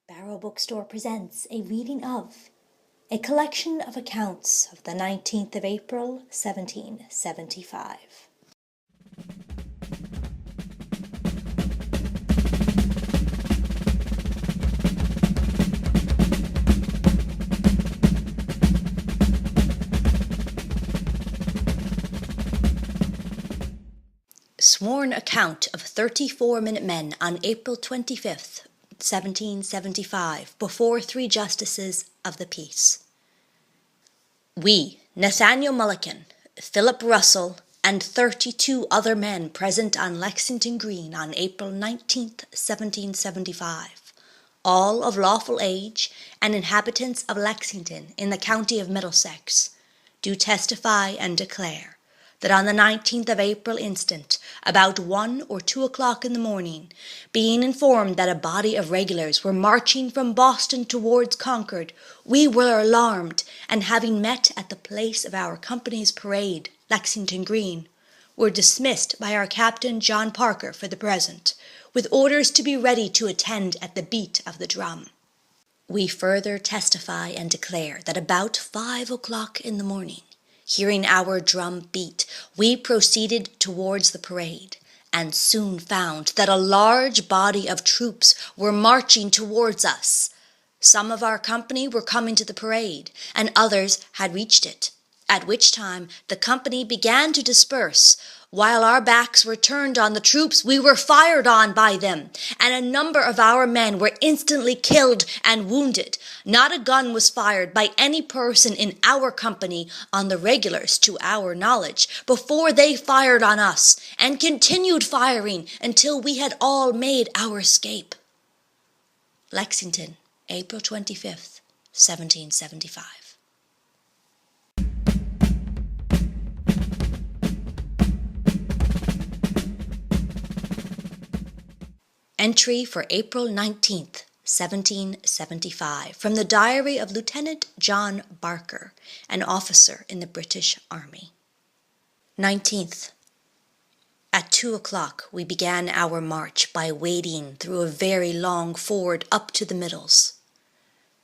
Barrow Bookstore presents a reading of a collection of accounts of the 19th of April, 1775. Sworn account of 34 Minutemen on April 25th, 1775, before 3 justices of the peace. We, Nathaniel Mulligan, Philip Russell, and 32 other men present on Lexington Green on April 19th, 1775, all of lawful age and inhabitants of Lexington in the county of Middlesex, do testify and declare that on the 19th of April instant, about 1 or 2 o'clock in the morning, being informed that a body of regulars were marching from Boston towards Concord, we were alarmed, and having met at the place of our company's parade, Lexington Green, were dismissed by our captain John Parker for the present, with orders to be ready to attend at the beat of the drum. We further testify and declare that about 5 o'clock in the morning, hearing our drum beat, we proceeded towards the parade, and soon found that a large body of troops were marching towards us. Some of our company were coming to the parade, and others had reached it, at which time the company began to disperse. While our backs were turned on the troops, we were fired on by them, and a number of our men were instantly killed and wounded. Not a gun was fired by any person in our company on the regulars, to our knowledge, before they fired on us, and continued firing until we had all made our escape. Lexington, April 25th, 1775. Entry for April 19th, 1775, from the diary of Lieutenant John Barker, an officer in the British Army. 19th. At 2 o'clock we began our march by wading through a very long ford up to the Middles.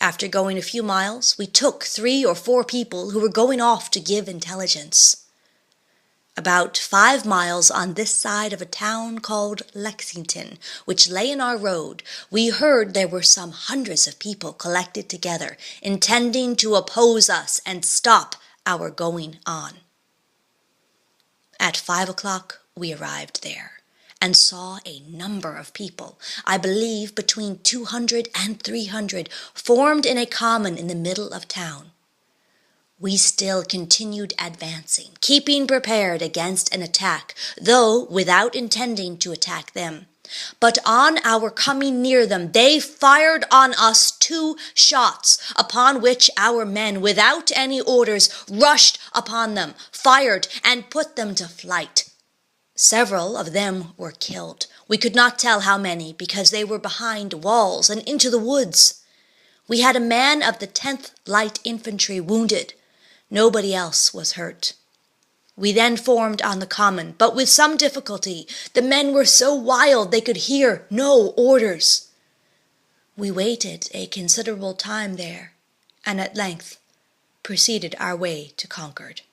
After going a few miles, we took 3 or 4 people who were going off to give intelligence. About 5 miles on this side of a town called Lexington, which lay in our road, we heard there were some hundreds of people collected together, intending to oppose us and stop our going on. At 5 o'clock we arrived there, and saw a number of people, I believe between 200 and 300, formed in a common in the middle of town. We still continued advancing, keeping prepared against an attack, though without intending to attack them. But on our coming near them, they fired on us 2 shots, upon which our men, without any orders, rushed upon them, fired, and put them to flight. Several of them were killed. We could not tell how many, because they were behind walls and into the woods. We had a man of the 10th Light Infantry wounded. Nobody else was hurt. We then formed on the common, but with some difficulty. The men were so wild they could hear no orders. We waited a considerable time there, and at length proceeded our way to Concord.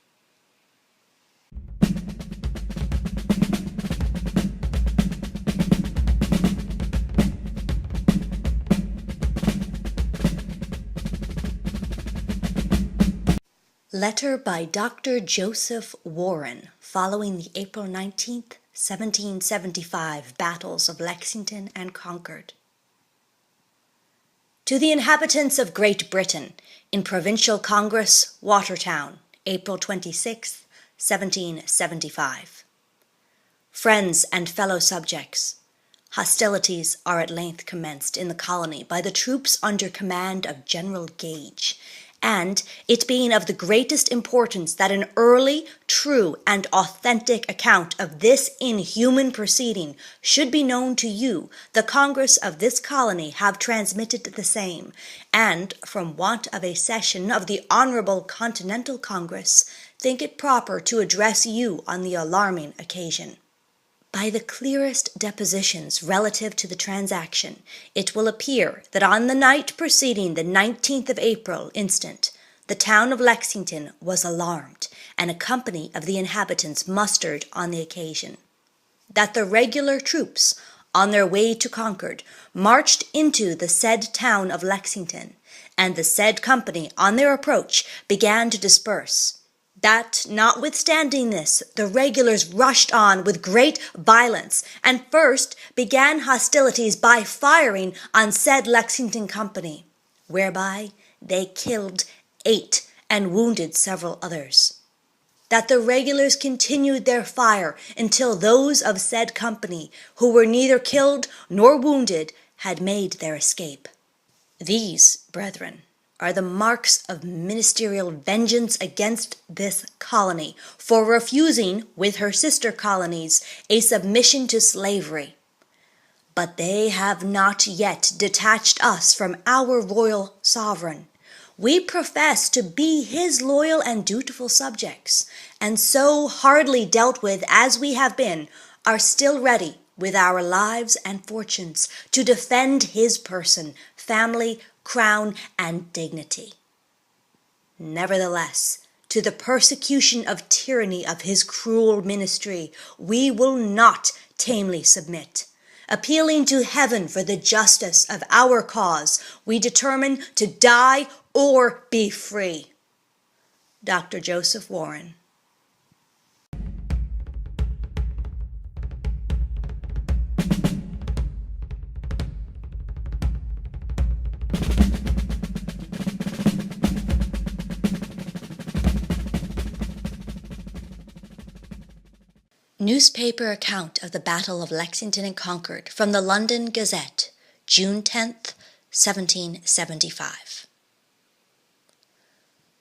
Letter by Dr. Joseph Warren, following the April 19th, 1775 battles of Lexington and Concord. To the inhabitants of Great Britain, in Provincial Congress, Watertown, April 26th, 1775. Friends and fellow subjects, hostilities are at length commenced in the colony by the troops under command of General Gage, and it being of the greatest importance that an early, true, and authentic account of this inhuman proceeding should be known to you, the Congress of this colony have transmitted the same, and, from want of a session of the Honorable Continental Congress, think it proper to address you on the alarming occasion. By the clearest depositions relative to the transaction, it will appear that on the night preceding the 19th of April instant, the town of Lexington was alarmed, and a company of the inhabitants mustered on the occasion. That the regular troops, on their way to Concord, marched into the said town of Lexington, and the said company, on their approach, began to disperse. That, notwithstanding this, the regulars rushed on with great violence, and first began hostilities by firing on said Lexington company, whereby they killed 8 and wounded several others. That the regulars continued their fire until those of said company, who were neither killed nor wounded, had made their escape. These, brethren, are the marks of ministerial vengeance against this colony for refusing, with her sister colonies, a submission to slavery. But they have not yet detached us from our royal sovereign. We profess to be his loyal and dutiful subjects, and so hardly dealt with as we have been, are still ready, with our lives and fortunes, to defend his person, family, crown, and dignity. Nevertheless, to the persecution of tyranny of his cruel ministry, we will not tamely submit. Appealing to heaven for the justice of our cause, we determine to die or be free. Dr. Joseph Warren. Newspaper account of the Battle of Lexington and Concord from the London Gazette, June 10th, 1775.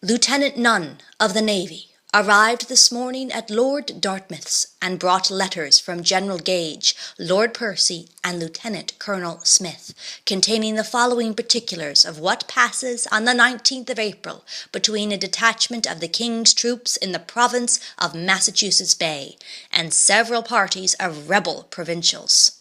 Lieutenant Nunn of the Navy arrived this morning at Lord Dartmouth's and brought letters from General Gage, Lord Percy, and Lieutenant Colonel Smith, containing the following particulars of what passes on the 19th of April between a detachment of the King's troops in the province of Massachusetts Bay and several parties of rebel provincials.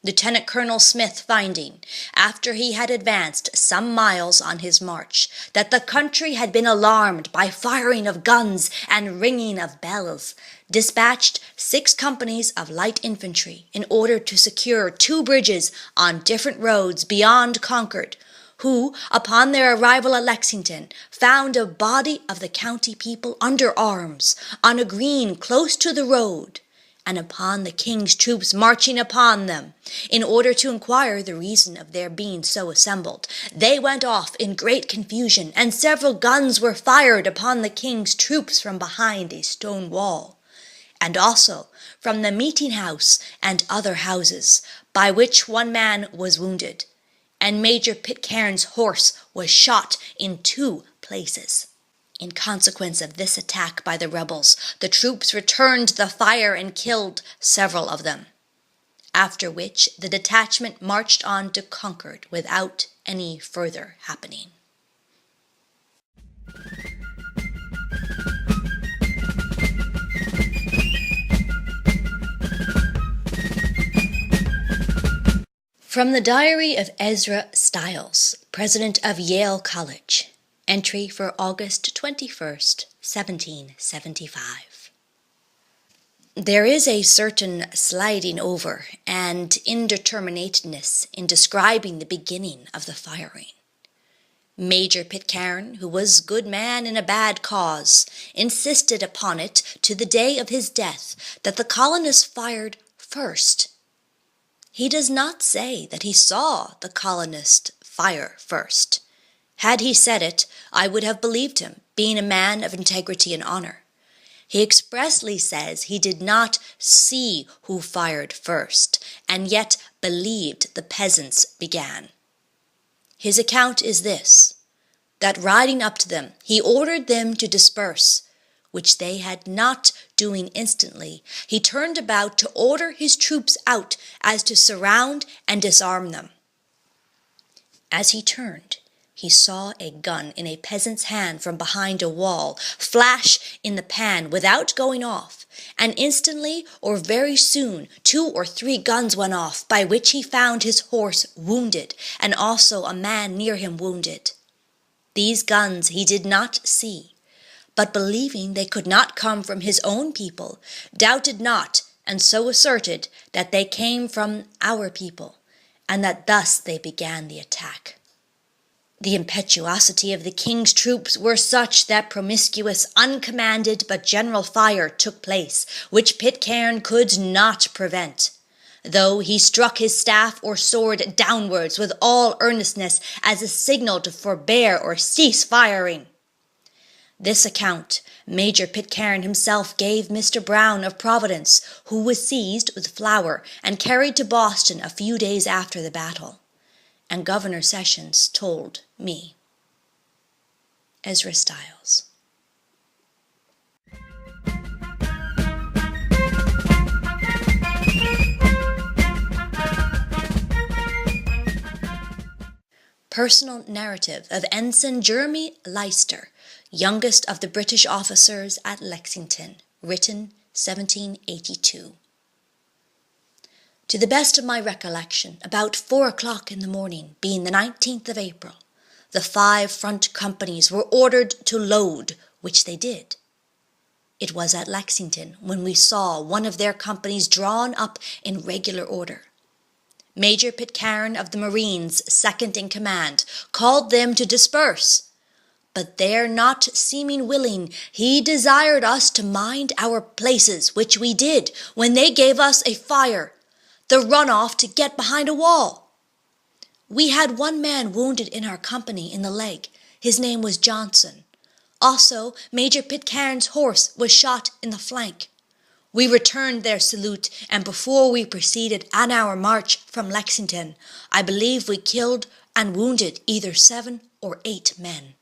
Lieutenant Colonel Smith finding, after he had advanced some miles on his march, that the country had been alarmed by firing of guns and ringing of bells, dispatched 6 companies of light infantry in order to secure 2 bridges on different roads beyond Concord, who, upon their arrival at Lexington, found a body of the county people under arms on a green close to the road, and upon the King's troops marching upon them, in order to inquire the reason of their being so assembled, they went off in great confusion, and several guns were fired upon the King's troops from behind a stone wall, and also from the meeting-house and other houses, by which one man was wounded, and Major Pitcairn's horse was shot in 2 places. In consequence of this attack by the rebels, the troops returned the fire and killed several of them, after which the detachment marched on to Concord without any further happening. From the Diary of Ezra Stiles, President of Yale College. Entry for August 21st, 1775. There is a certain sliding over and indeterminateness in describing the beginning of the firing. Major Pitcairn, who was good man in a bad cause, insisted upon it to the day of his death that the colonists fired first. He does not say that he saw the colonists fire first. Had he said it, I would have believed him, being a man of integrity and honor. He expressly says he did not see who fired first, and yet believed the peasants began. His account is this, that riding up to them, he ordered them to disperse, which they had not doing instantly, he turned about to order his troops out as to surround and disarm them. As he turned, he saw a gun in a peasant's hand from behind a wall flash in the pan without going off, and instantly or very soon 2 or 3 guns went off, by which he found his horse wounded, and also a man near him wounded. These guns he did not see, but believing they could not come from his own people, doubted not, and so asserted that they came from our people, and that thus they began the attack. The impetuosity of the king's troops were such that promiscuous, uncommanded, but general fire took place, which Pitcairn could not prevent, though he struck his staff or sword downwards with all earnestness as a signal to forbear or cease firing. This account Major Pitcairn himself gave Mr. Brown of Providence, who was seized with flour and carried to Boston a few days after the battle, and Governor Sessions told me. Ezra Stiles. Personal narrative of Ensign Jeremy Leicester, youngest of the British officers at Lexington, written 1782. To the best of my recollection, about 4 o'clock in the morning, being the 19th of April, the 5 front companies were ordered to load, which they did. It was at Lexington when we saw one of their companies drawn up in regular order. Major Pitcairn of the Marines, second in command, called them to disperse, but their not seeming willing, he desired us to mind our places, which we did, when they gave us a fire, the run-off to get behind a wall. We had 1 man wounded in our company in the leg. His name was Johnson. Also, Major Pitcairn's horse was shot in the flank. We returned their salute, and before we proceeded on our march from Lexington, I believe we killed and wounded either 7 or 8 men.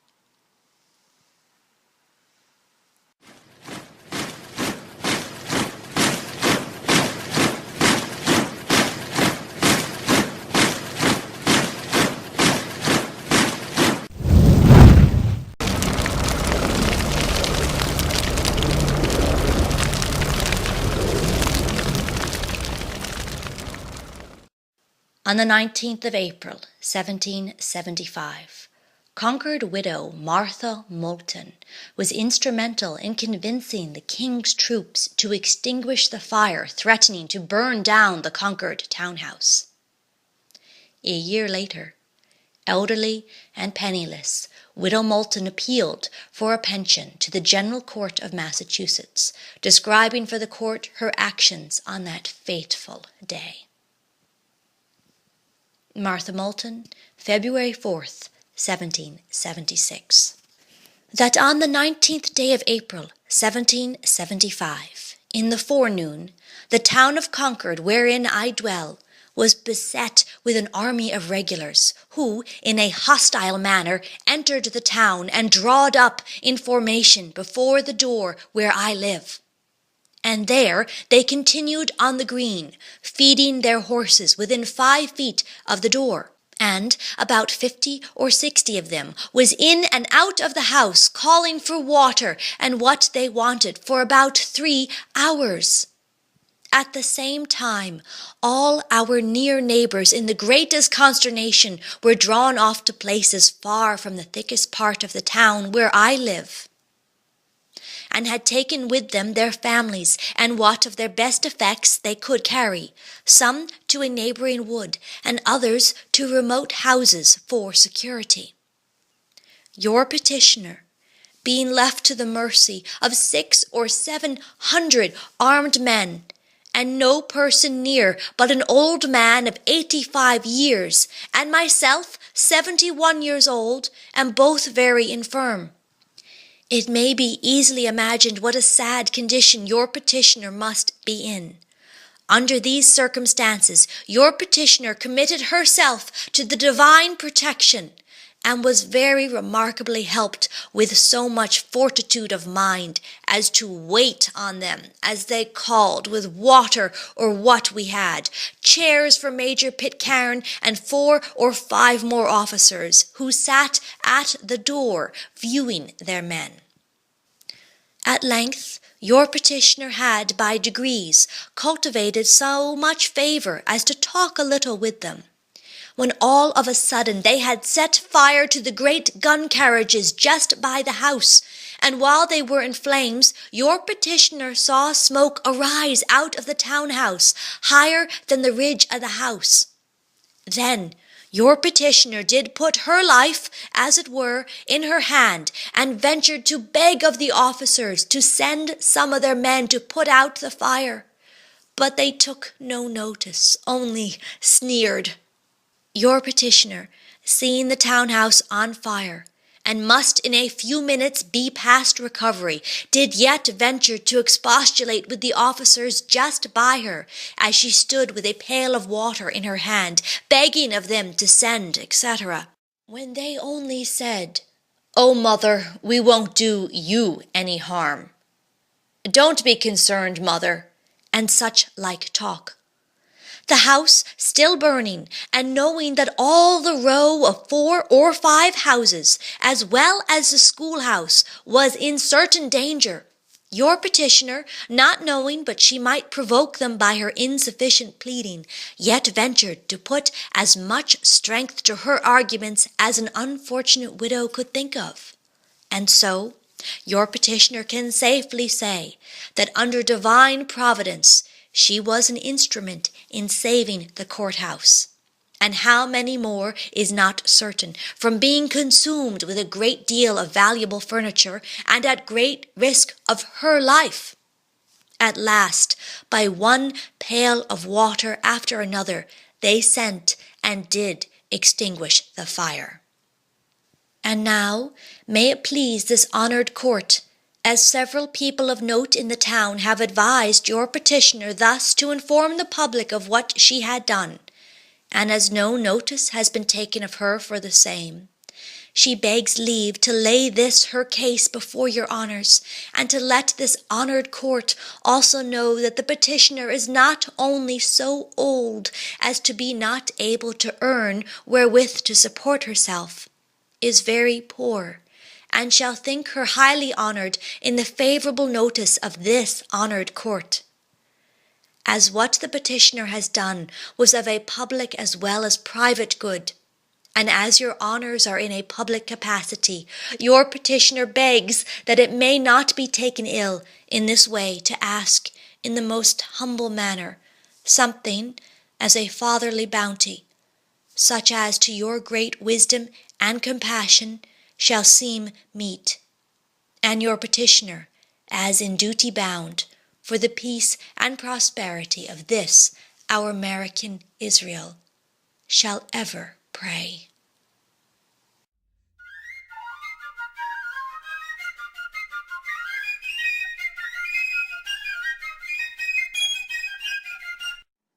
On the 19th of April, 1775, Concord widow Martha Moulton was instrumental in convincing the king's troops to extinguish the fire threatening to burn down the Concord townhouse. A year later, elderly and penniless, widow Moulton appealed for a pension to the General Court of Massachusetts, describing for the court her actions on that fateful day. Martha Moulton, February 4th, 1776. That on the 19th day of April, 1775, in the forenoon, the town of Concord, wherein I dwell, was beset with an army of regulars, who, in a hostile manner, entered the town and drawed up in formation before the door where I live. And there they continued on the green, feeding their horses within 5 feet of the door, and about 50 or 60 of them was in and out of the house, calling for water and what they wanted for about 3 hours. At the same time, all our near neighbors in the greatest consternation were drawn off to places far from the thickest part of the town where I live, and had taken with them their families and what of their best effects they could carry, some to a neighboring wood, and others to remote houses for security. Your petitioner, being left to the mercy of 600 or 700 armed men, and no person near but an old man of 85 years, and myself 71 years old, and both very infirm. It may be easily imagined what a sad condition your petitioner must be in. Under these circumstances, your petitioner committed herself to the divine protection, and was very remarkably helped with so much fortitude of mind as to wait on them as they called with water or what we had, chairs for Major Pitcairn and 4 or 5 more officers, who sat at the door viewing their men. At length your petitioner had by degrees cultivated so much favour as to talk a little with them, when all of a sudden they had set fire to the great gun carriages just by the house, and while they were in flames, your petitioner saw smoke arise out of the town-house, higher than the ridge of the house. Then your petitioner did put her life, as it were, in her hand, and ventured to beg of the officers to send some of their men to put out the fire. But they took no notice, only sneered. Your petitioner, seeing the town-house on fire, and must in a few minutes be past recovery, did yet venture to expostulate with the officers just by her, as she stood with a pail of water in her hand, begging of them to send, etc., when they only said, "Oh, mother, we won't do you any harm." "Don't be concerned, mother," and such like talk. The house still burning, and knowing that all the row of 4 or 5 houses, as well as the schoolhouse, was in certain danger, your petitioner, not knowing but she might provoke them by her insufficient pleading, yet ventured to put as much strength to her arguments as an unfortunate widow could think of. And so your petitioner can safely say that under divine providence she was an instrument in saving the courthouse, and how many more is not certain, from being consumed with a great deal of valuable furniture and at great risk of her life. At last, by one pail of water after another, they sent and did extinguish the fire. And now may it please this honoured court, as several people of note in the town have advised your petitioner thus to inform the public of what she had done, and as no notice has been taken of her for the same, she begs leave to lay this her case before your honours, and to let this honoured court also know that the petitioner is not only so old as to be not able to earn wherewith to support herself, is very poor, and shall think her highly honoured in the favourable notice of this honoured court. As what the petitioner has done was of a public as well as private good, and as your honours are in a public capacity, your petitioner begs that it may not be taken ill in this way to ask, in the most humble manner, something as a fatherly bounty, such as to your great wisdom and compassion shall seem meet, and your petitioner, as in duty bound, for the peace and prosperity of this our American Israel, shall ever pray.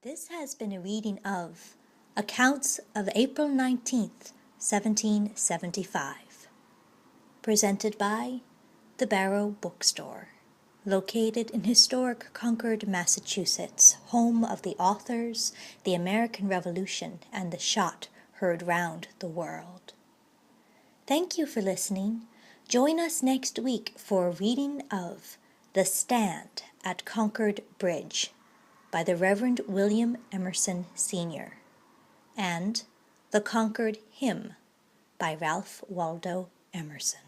This has been a reading of Accounts of April 19th, 1775. Presented by the Barrow Bookstore, located in historic Concord, Massachusetts, home of the authors, the American Revolution, and the shot heard round the world. Thank you for listening. Join us next week for a reading of The Stand at Concord Bridge by the Reverend William Emerson, Sr., and The Concord Hymn by Ralph Waldo Emerson.